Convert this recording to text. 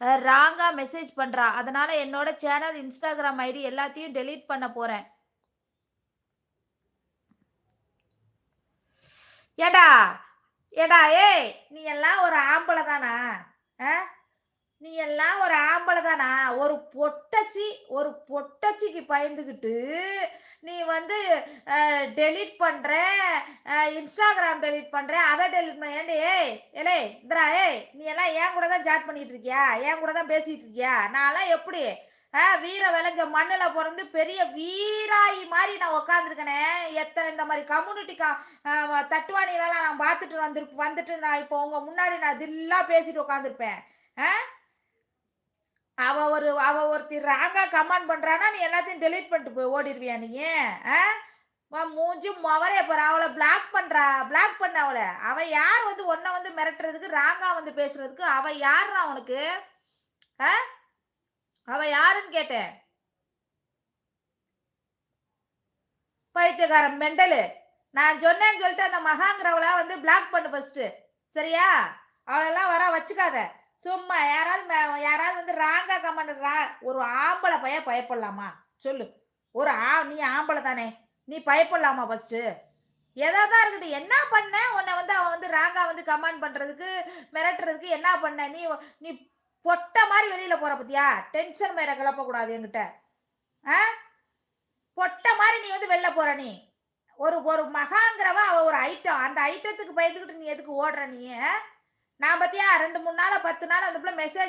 ராங்கா மெசேஜ் பண்றா. அதனால என்னோட சேனல், Instagram ஐடி எல்லாத்தையும் டெலீட் பண்ண போறேன். ஏன்டா ஏன்டா ஏய்! நீ எல்லாம் ஒரு ஆம்பள தானா? அ? நீ எல்லாம் ஒரு ஆம்பள தானா? ஒரு பொட்டச்சிக்கு பயந்துகிட்டு, நீ வந்து டெலீட் பண்றேன், Instagram டெலீட் பண்றேன், அத டெலீட் பண்ண ஏன்டி ஏய்! ஏலே இந்தா ஏய்! நீ எல்லாம் என் கூட தான் சாட் பண்ணிட்டு இருக்கியா? என் கூட தான் பேசிட்டு இருக்கியா? நான்லாம் எப்படி? வீரம் விளைஞ்ச மண்ணுல பொறந்து பெரிய வீராயி மாரி நான் உட்கார்ந்துருக்கனே! எத்தன இந்த மாரி கம்யூனிட்டி தட்டுவாணிலலாம் நான் பார்த்துட்டு வந்துட்டு நான் இப்போ உங்க முன்னாடி நான் தில்லா பேசிட்டு உட்கார்ந்துருப்பேன். ஆ? அவ ஒருத்தி ராங்கா கமெண்ட் பண்றான்னா, நீ எல்லாத்தையும் டெலீட் பண்ணிட்டு ஓடிருவியா நீயு? ஆ? மூஞ்சி மொகரைய பாரு. அவள பிளாக் பண்றா. பிளாக் பண்ணு அவள. அவ யார் வந்து உன்ன வந்து மிரட்டுறதுக்கு, ராங்கா வந்து பேசுறதுக்கு? அவ யார்றா உனக்கு? ஆ? அவ யாருன்னு கேட்டேன். பைத்தியக்கார மெண்டலு. நான் சொன்னேன்னு சொல்லிட்டு அந்த மகாங்கிறவள வந்து பிளாக் பண்ணு ஃபர்ஸ்ட்டு. சரியா? அவளெல்லாம் வச்சுக்காத. சும்மா யாராவது வந்து ராங்கா கமெண்ட் ஒரு ஆம்பள பையன் பயப்படலாமா? சொல்லு. நீ ஆம்பள தானே! நீ பயப்படலாமா ஃபர்ஸ்ட்டு? எதா தான் இருக்கட்டும். என்ன பண்ண? உன்ன வந்து அவன் வந்து ராங்கா வந்து கமெண்ட் பண்றதுக்கு, மிரட்டுறதுக்கு என்ன பண்ண? நீ பொட்ட மாரி வெளில போற பாத்தியா? டென்ஷன் வேற கிளப்பக்கூடாது என்கிட்ட. ஆ? பொட்ட மாரி நீ வந்து வெளில போற நீ. ஒரு ஒரு மகாங்கிறவ அவ ஒரு ஐட்டம். அந்த ஐட்டத்துக்கு பயந்துகிட்டு நீ எதுக்கு ஓடுற நீ? நான் பாத்தியா 2, 3 நாளா 10 நாளா அந்த புள்ள மெசேஜ்